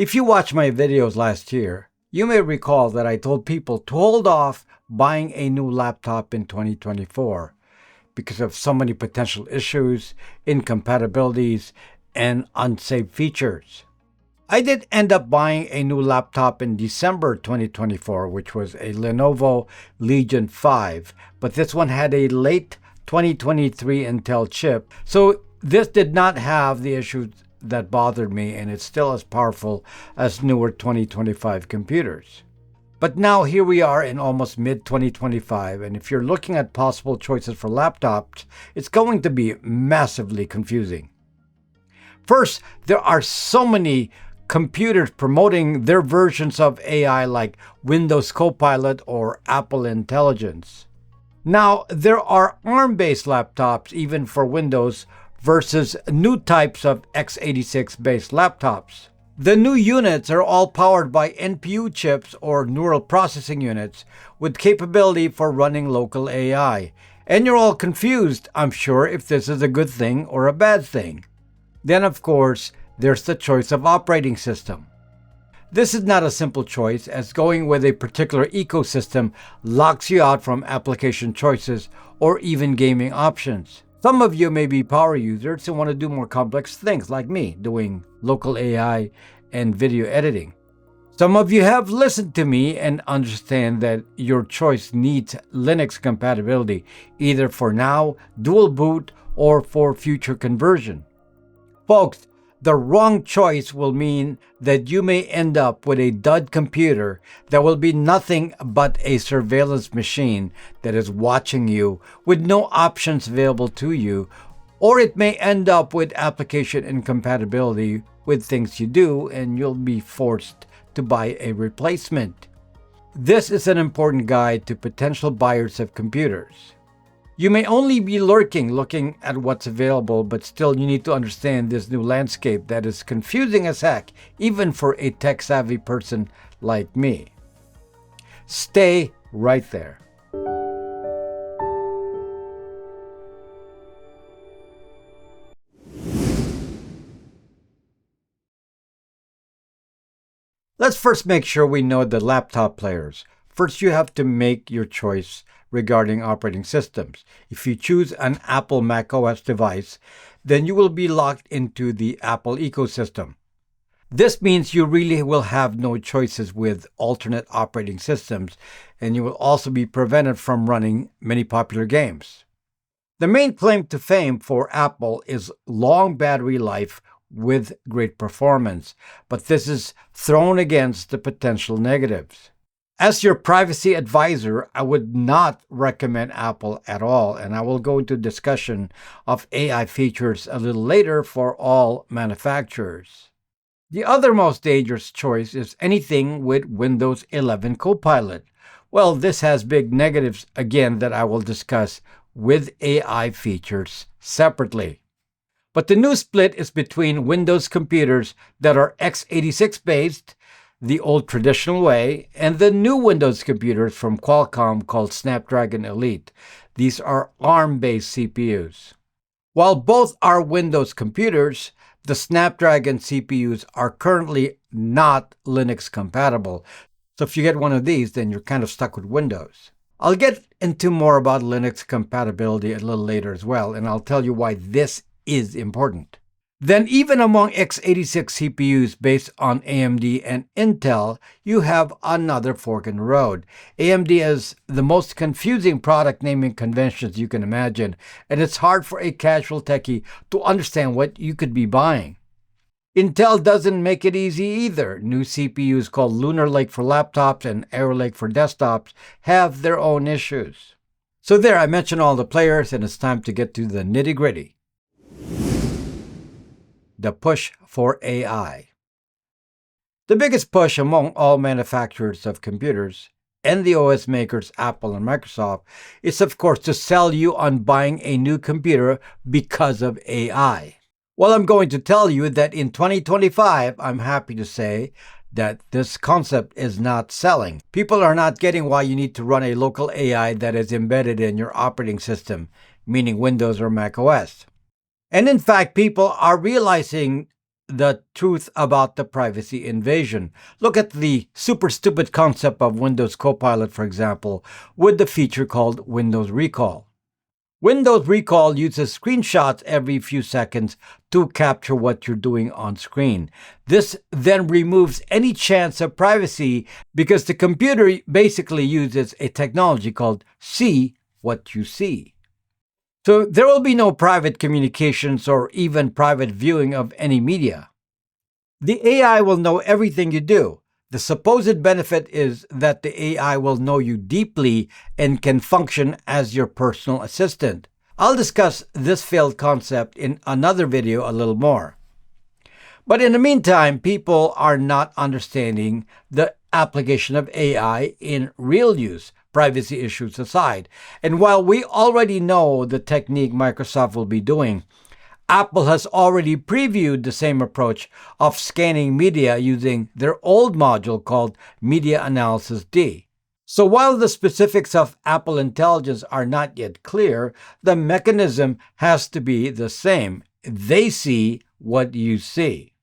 If you watched my videos last year, you may recall that I told people to hold off buying a new laptop in 2024 because of so many potential issues, incompatibilities, and unsafe features. I did end up buying a new laptop in December 2024, which was a Lenovo Legion 5, but this one had a late 2023 Intel chip, so this did not have the issues that bothered me, and it's still as powerful as newer 2025 computers. But now here we are in almost mid-2025, and if you're looking at possible choices for laptops, it's going to be massively confusing. First, there are so many computers promoting their versions of AI like Windows CoPilot or Apple Intelligence. Now, there are ARM-based laptops even for Windows versus new types of x86-based laptops. The new units are all powered by NPU chips or neural processing units with capability for running local AI. And you're all confused, I'm sure, if this is a good thing or a bad thing. Then, of course, there's the choice of operating system. This is not a simple choice, as going with a particular ecosystem locks you out from application choices or even gaming options. Some of you may be power users who want to do more complex things like me, doing local AI and video editing. Some of you have listened to me and understand that your choice needs Linux compatibility, either for now, dual boot, or for future conversion. Folks, the wrong choice will mean that you may end up with a dud computer that will be nothing but a surveillance machine that is watching you with no options available to you, or it may end up with application incompatibility with things you do and you'll be forced to buy a replacement. This is an important guide to potential buyers of computers. You may only be looking at what's available, but still you need to understand this new landscape that is confusing as heck, even for a tech-savvy person like me. Stay right there. Let's first make sure we know the laptop players. First, you have to make your choice regarding operating systems. If you choose an Apple macOS device, then you will be locked into the Apple ecosystem. This means you really will have no choices with alternate operating systems, and you will also be prevented from running many popular games. The main claim to fame for Apple is long battery life with great performance, but this is thrown against the potential negatives. As your privacy advisor, I would not recommend Apple at all, and I will go into discussion of AI features a little later for all manufacturers. The other most dangerous choice is anything with Windows 11 CoPilot. Well, this has big negatives again that I will discuss with AI features separately. But the new split is between Windows computers that are x86 based, the old traditional way, and the new Windows computers from Qualcomm called Snapdragon Elite. These are ARM-based CPUs. While both are Windows computers, the Snapdragon CPUs are currently not Linux compatible. So if you get one of these, then you're kind of stuck with Windows. I'll get into more about Linux compatibility a little later as well, and I'll tell you why this is important. Then even among x86 CPUs based on AMD and Intel, you have another fork in the road. AMD is the most confusing product naming conventions you can imagine, and it's hard for a casual techie to understand what you could be buying. Intel doesn't make it easy either. New CPUs called Lunar Lake for laptops and Arrow Lake for desktops have their own issues. So there, I mentioned all the players, and it's time to get to the nitty-gritty. The push for AI. The biggest push among all manufacturers of computers and the OS makers Apple and Microsoft is, of course, to sell you on buying a new computer because of AI. Well, I'm going to tell you that in 2025, I'm happy to say that this concept is not selling. People are not getting why you need to run a local AI that is embedded in your operating system, meaning Windows or Mac OS. And in fact, people are realizing the truth about the privacy invasion. Look at the super stupid concept of Windows CoPilot, for example, with the feature called Windows Recall. Windows Recall uses screenshots every few seconds to capture what you're doing on screen. This then removes any chance of privacy because the computer basically uses a technology called See What You See. So there will be no private communications or even private viewing of any media. The AI will know everything you do. The supposed benefit is that the AI will know you deeply and can function as your personal assistant. I'll discuss this failed concept in another video a little more. But in the meantime, people are not understanding the application of AI in real use, privacy issues aside. And while we already know the technique Microsoft will be doing, Apple has already previewed the same approach of scanning media using their old module called Media Analysis D. So while the specifics of Apple Intelligence are not yet clear, the mechanism has to be the same. They see what you see.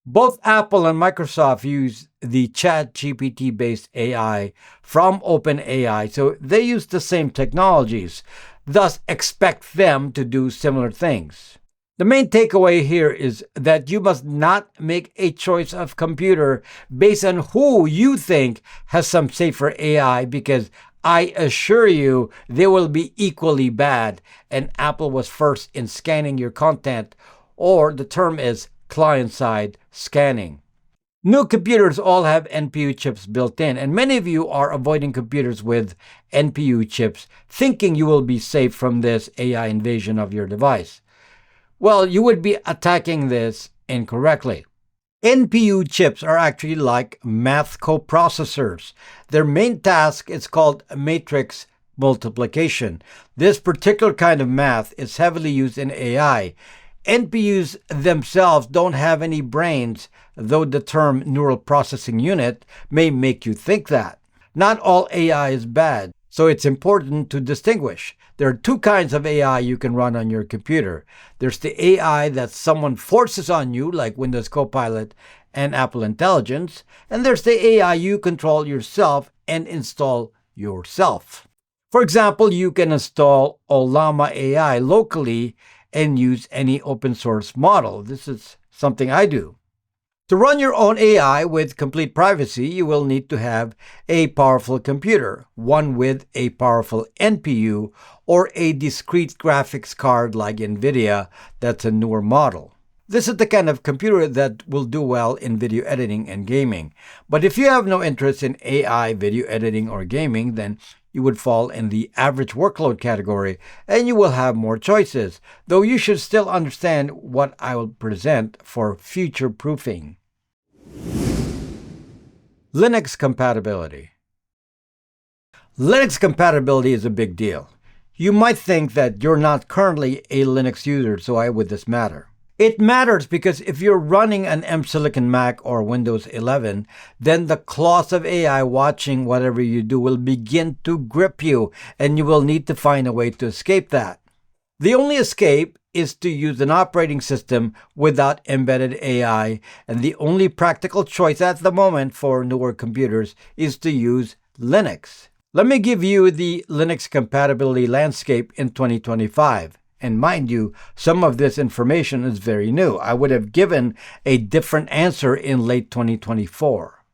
Both Apple and Microsoft use the ChatGPT-based AI from OpenAI, so they use the same technologies. Thus, expect them to do similar things. The main takeaway here is that you must not make a choice of computer based on who you think has some safer AI, because I assure you they will be equally bad, and Apple was first in scanning your content, or the term is client-side scanning. New computers all have NPU chips built in, and many of you are avoiding computers with NPU chips, thinking you will be safe from this AI invasion of your device. Well, you would be attacking this incorrectly. NPU chips are actually like math coprocessors. Their main task is called matrix multiplication. This particular kind of math is heavily used in AI. NPUs themselves don't have any brains, though the term neural processing unit may make you think that. Not all AI is bad, so it's important to distinguish. There are two kinds of AI you can run on your computer. There's the AI that someone forces on you, like Windows CoPilot and Apple Intelligence, and there's the AI you control yourself and install yourself. For example, you can install Ollama AI locally and use any open source model. This is something I do. To run your own AI with complete privacy, you will need to have a powerful computer, one with a powerful NPU or a discrete graphics card like NVIDIA that's a newer model. This is the kind of computer that will do well in video editing and gaming. But if you have no interest in AI, video editing, or gaming, then you would fall in the average workload category and you will have more choices, though you should still understand what I will present for future proofing. Linux compatibility. Linux compatibility is a big deal. You might think that you're not currently a Linux user, so why would this matter? It matters because if you're running an M Silicon Mac or Windows 11, then the claws of AI watching whatever you do will begin to grip you, and you will need to find a way to escape that. The only escape is to use an operating system without embedded AI, and the only practical choice at the moment for newer computers is to use Linux. Let me give you the Linux compatibility landscape in 2025. And mind you, some of this information is very new. I would have given a different answer in late 2024.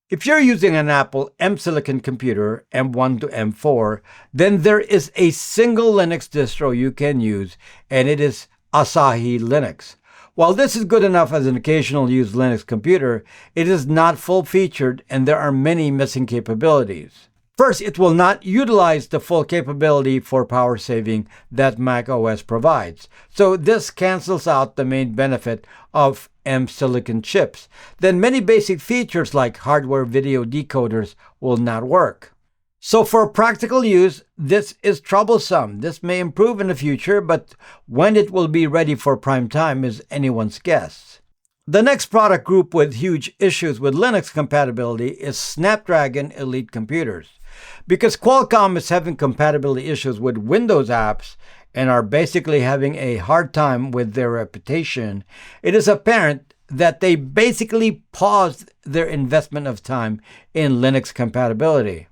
If you're using an Apple M Silicon computer, M1 to M4, then there is a single Linux distro you can use, and it is Asahi Linux. While this is good enough as an occasional use Linux computer, it is not full-featured and there are many missing capabilities. First, it will not utilize the full capability for power saving that Mac OS provides. So this cancels out the main benefit of M Silicon chips. Then many basic features like hardware video decoders will not work. So for practical use, this is troublesome. This may improve in the future, but when it will be ready for prime time is anyone's guess. The next product group with huge issues with Linux compatibility is Snapdragon Elite computers. Because Qualcomm is having compatibility issues with Windows apps and are basically having a hard time with their reputation, it is apparent that they basically paused their investment of time in Linux compatibility.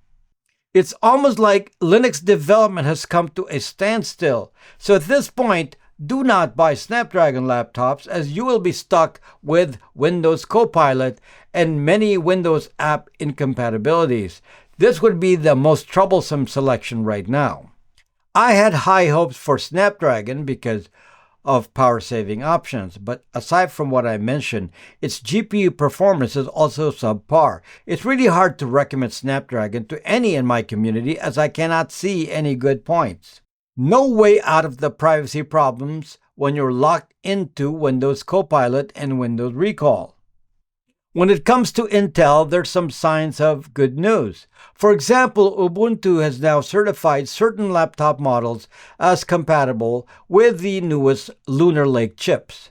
It's almost like Linux development has come to a standstill. So at this point, do not buy Snapdragon laptops, as you will be stuck with Windows CoPilot and many Windows app incompatibilities. This would be the most troublesome selection right now. I had high hopes for Snapdragon because of power-saving options, but aside from what I mentioned, its GPU performance is also subpar. It's really hard to recommend Snapdragon to any in my community, as I cannot see any good points. No way out of the privacy problems when you're locked into Windows CoPilot and Windows Recall. When it comes to Intel, there's some signs of good news. For example, Ubuntu has now certified certain laptop models as compatible with the newest Lunar Lake chips.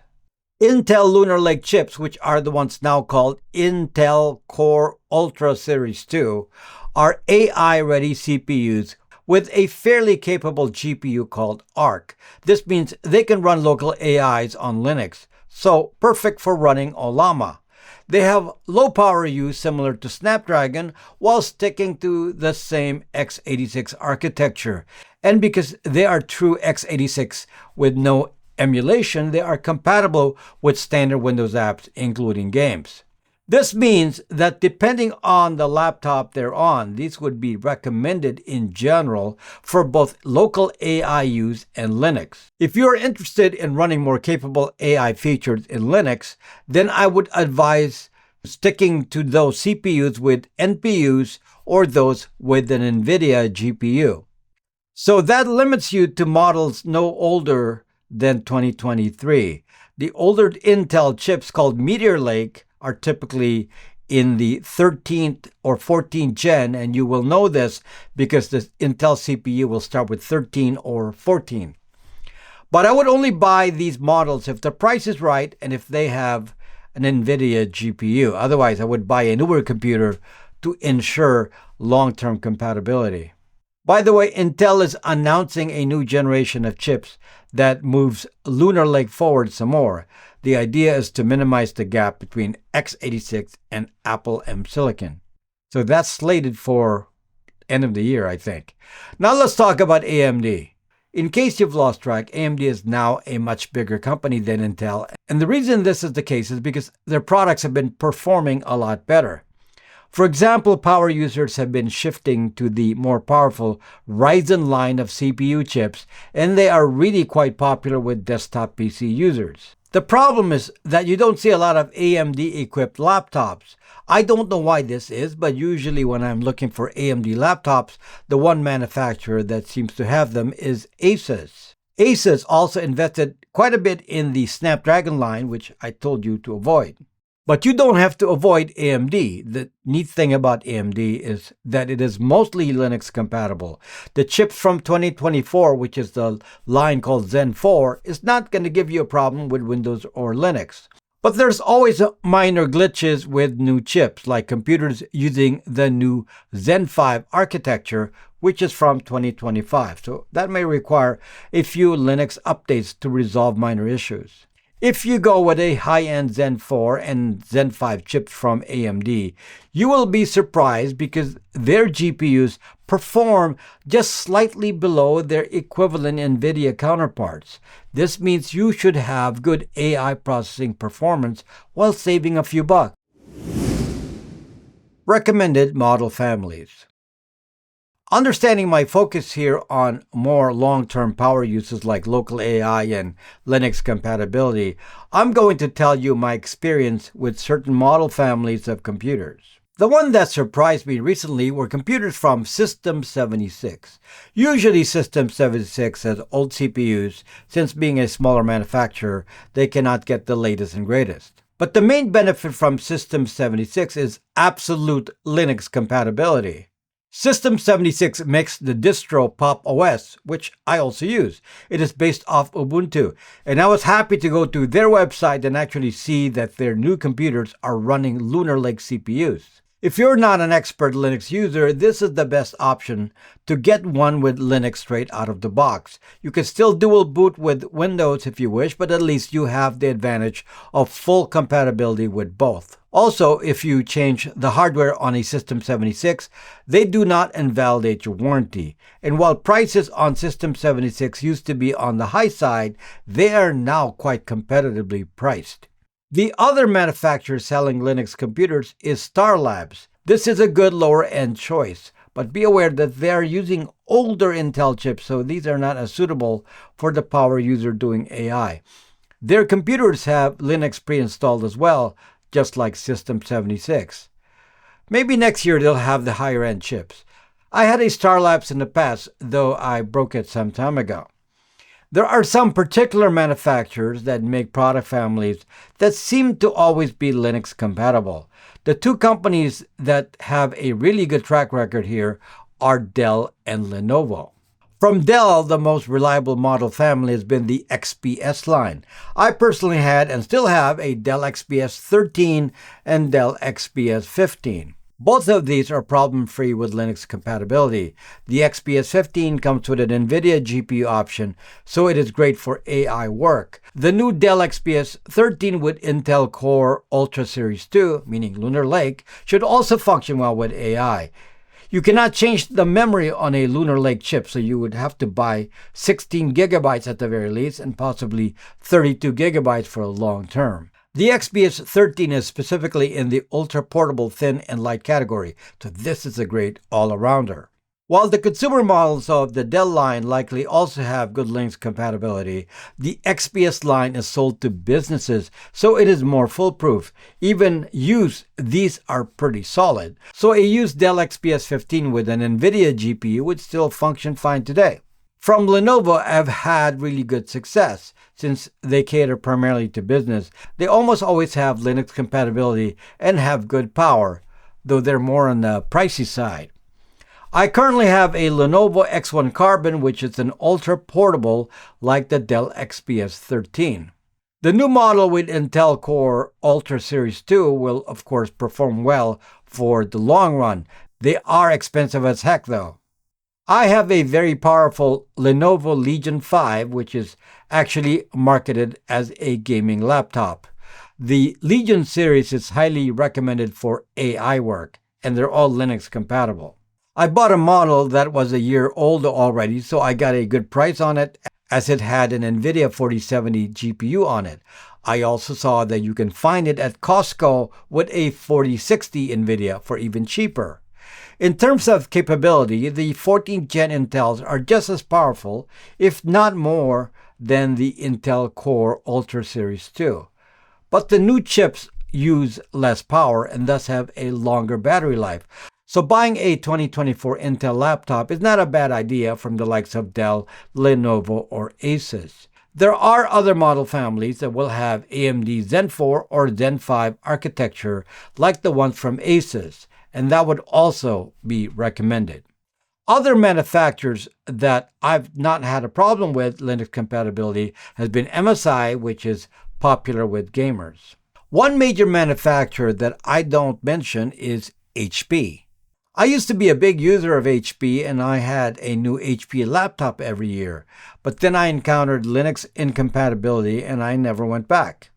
Intel Lunar Lake chips, which are the ones now called Intel Core Ultra Series 2, are AI-ready CPUs with a fairly capable GPU called Arc. This means they can run local AIs on Linux, so perfect for running Ollama. They have low power use similar to Snapdragon while sticking to the same x86 architecture. And because they are true x86 with no emulation, they are compatible with standard Windows apps, including games. This means that depending on the laptop they're on, these would be recommended in general for both local AI use and Linux. If you're interested in running more capable AI features in Linux, then I would advise sticking to those CPUs with NPUs or those with an NVIDIA GPU. So that limits you to models no older than 2023. The older Intel chips called Meteor Lake are typically in the 13th or 14th gen, and you will know this because the Intel CPU will start with 13 or 14. But I would only buy these models if the price is right and if they have an NVIDIA GPU. Otherwise, I would buy a newer computer to ensure long-term compatibility. By the way, Intel is announcing a new generation of chips that moves Lunar Lake forward some more. The idea is to minimize the gap between x86 and Apple M Silicon. So that's slated for end of the year, I think. Now let's talk about AMD. In case you've lost track, AMD is now a much bigger company than Intel. And the reason this is the case is because their products have been performing a lot better. For example, power users have been shifting to the more powerful Ryzen line of CPU chips, and they are really quite popular with desktop PC users. The problem is that you don't see a lot of AMD-equipped laptops. I don't know why this is, but usually when I'm looking for AMD laptops, the one manufacturer that seems to have them is ASUS. ASUS also invested quite a bit in the Snapdragon line, which I told you to avoid. But you don't have to avoid AMD. The neat thing about AMD is that it is mostly Linux compatible. The chips from 2024, which is the line called Zen 4, is not going to give you a problem with Windows or Linux. But there's always minor glitches with new chips, like computers using the new Zen 5 architecture, which is from 2025. So that may require a few Linux updates to resolve minor issues. If you go with a high-end Zen 4 and Zen 5 chips from AMD, you will be surprised because their GPUs perform just slightly below their equivalent NVIDIA counterparts. This means you should have good AI processing performance while saving a few bucks. Recommended model families. Understanding my focus here on more long-term power uses like local AI and Linux compatibility, I'm going to tell you my experience with certain model families of computers. The one that surprised me recently were computers from System 76. Usually System 76 has old CPUs. Since being a smaller manufacturer, they cannot get the latest and greatest. But the main benefit from System 76 is absolute Linux compatibility. System 76 makes the distro Pop! OS, which I also use. It is based off Ubuntu, and I was happy to go to their website and actually see that their new computers are running Lunar Lake CPUs. If you're not an expert Linux user, this is the best option to get one with Linux straight out of the box. You can still dual boot with Windows if you wish, but at least you have the advantage of full compatibility with both. Also, if you change the hardware on a System 76, they do not invalidate your warranty. And while prices on System 76 used to be on the high side, they are now quite competitively priced. The other manufacturer selling Linux computers is Starlabs. This is a good lower-end choice, but be aware that they are using older Intel chips, so these are not as suitable for the power user doing AI. Their computers have Linux pre-installed as well, just like System 76. Maybe next year they'll have the higher-end chips. I had a Starlabs in the past, though I broke it some time ago. There are some particular manufacturers that make product families that seem to always be Linux compatible. The two companies that have a really good track record here are Dell and Lenovo. From Dell, the most reliable model family has been the XPS line. I personally had and still have a Dell XPS 13 and Dell XPS 15. Both of these are problem-free with Linux compatibility. The XPS 15 comes with an NVIDIA GPU option, so it is great for AI work. The new Dell XPS 13 with Intel Core Ultra Series 2, meaning Lunar Lake, should also function well with AI. You cannot change the memory on a Lunar Lake chip, so you would have to buy 16 gigabytes at the very least and possibly 32 gigabytes for a long term. The XPS 13 is specifically in the ultra-portable thin and light category, so this is a great all-arounder. While the consumer models of the Dell line likely also have good Linux compatibility, the XPS line is sold to businesses, so it is more foolproof. Even used, these are pretty solid. So a used Dell XPS 15 with an NVIDIA GPU would still function fine today. From Lenovo, I've had really good success. Since they cater primarily to business, they almost always have Linux compatibility and have good power, though they're more on the pricey side. I currently have a Lenovo X1 Carbon, which is an ultra-portable like the Dell XPS 13. The new model with Intel Core Ultra Series 2 will, of course, perform well for the long run. They are expensive as heck, though. I have a very powerful Lenovo Legion 5, which is actually marketed as a gaming laptop. The Legion series is highly recommended for AI work, and they're all Linux compatible. I bought a model that was a year old already, so I got a good price on it, as it had an NVIDIA 4070 GPU on it. I also saw that you can find it at Costco with a 4060 NVIDIA for even cheaper. In terms of capability, the 14th Gen Intels are just as powerful, if not more, than the Intel Core Ultra Series 2. But the new chips use less power and thus have a longer battery life. So buying a 2024 Intel laptop is not a bad idea from the likes of Dell, Lenovo, or ASUS. There are other model families that will have AMD Zen 4 or Zen 5 architecture like the ones from ASUS, and that would also be recommended. Other manufacturers that I've not had a problem with Linux compatibility has been MSI, which is popular with gamers. One major manufacturer that I don't mention is HP. I used to be a big user of HP and I had a new HP laptop every year, but then I encountered Linux incompatibility and I never went back.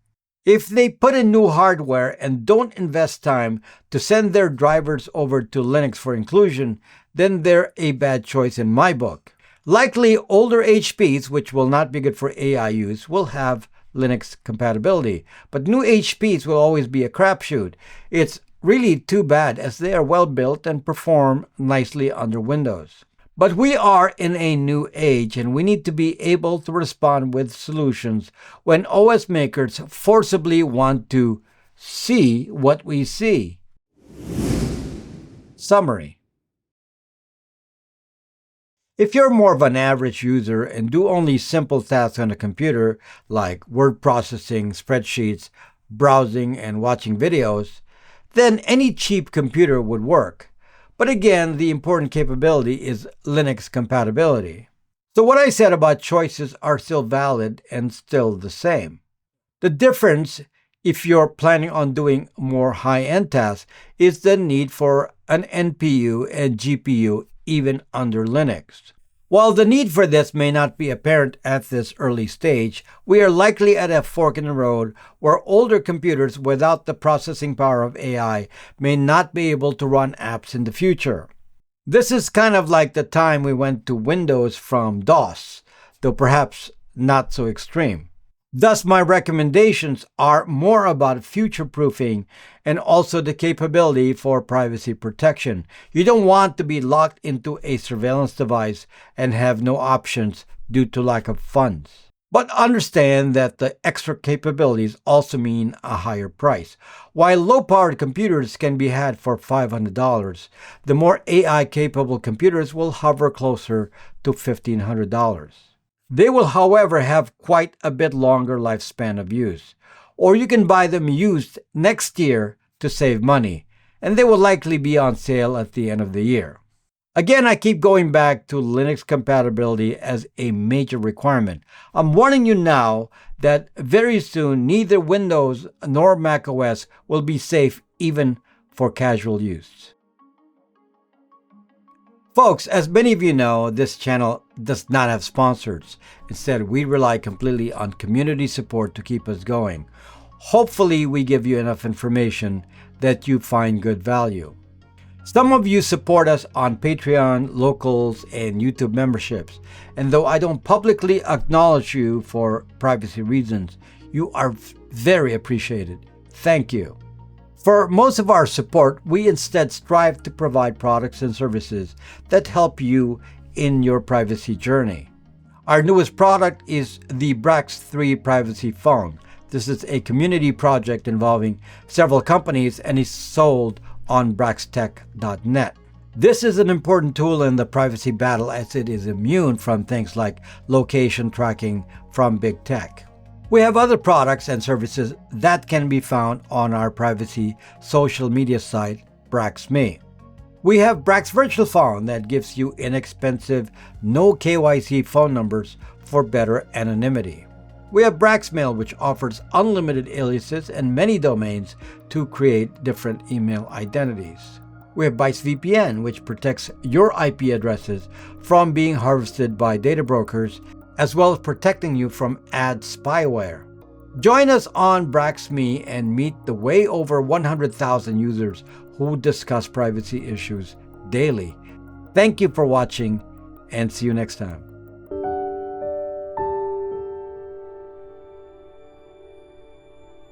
If they put in new hardware and don't invest time to send their drivers over to Linux for inclusion, then they're a bad choice in my book. Likely older HPs, which will not be good for AI use, will have Linux compatibility, but new HPs will always be a crapshoot. It's really too bad as they are well built and perform nicely under Windows. But we are in a new age and we need to be able to respond with solutions when OS makers forcibly want to see what we see. Summary. If you're more of an average user and do only simple tasks on a computer like word processing, spreadsheets, browsing, and watching videos, then any cheap computer would work. But again, the important capability is Linux compatibility. So what I said about choices are still valid and still the same. The difference if you're planning on doing more high-end tasks, is the need for an NPU and GPU even under Linux. While the need for this may not be apparent at this early stage, we are likely at a fork in the road where older computers without the processing power of AI may not be able to run apps in the future. This is kind of like the time we went to Windows from DOS, though perhaps not so extreme. Thus, my recommendations are more about future-proofing and also the capability for privacy protection. You don't want to be locked into a surveillance device and have no options due to lack of funds. But understand that the extra capabilities also mean a higher price. While low-powered computers can be had for $500, the more AI-capable computers will hover closer to $1,500. They will, however, have quite a bit longer lifespan of use. Or you can buy them used next year to save money, and they will likely be on sale at the end of the year. Again, I keep going back to Linux compatibility as a major requirement. I'm warning you now that very soon neither Windows nor macOS will be safe even for casual use. Folks, as many of you know, this channel does not have sponsors. Instead, we rely completely on community support to keep us going. Hopefully, we give you enough information that you find good value. Some of you support us on Patreon, Locals, and YouTube memberships. And though I don't publicly acknowledge you for privacy reasons, you are very appreciated. Thank you. For most of our support, we instead strive to provide products and services that help you in your privacy journey. Our newest product is the Brax 3 Privacy Phone. This is a community project involving several companies and is sold on braxtech.net. This is an important tool in the privacy battle as it is immune from things like location tracking from big tech. We have other products and services that can be found on our privacy social media site, BraxMe. We have Brax Virtual Phone that gives you inexpensive, no KYC phone numbers for better anonymity. We have BraxMail, which offers unlimited aliases and many domains to create different email identities. We have ByteVPN, which protects your IP addresses from being harvested by data brokers, as well as protecting you from ad spyware. Join us on BraxMe and meet the way over 100,000 users who discuss privacy issues daily. Thank you for watching, and see you next time.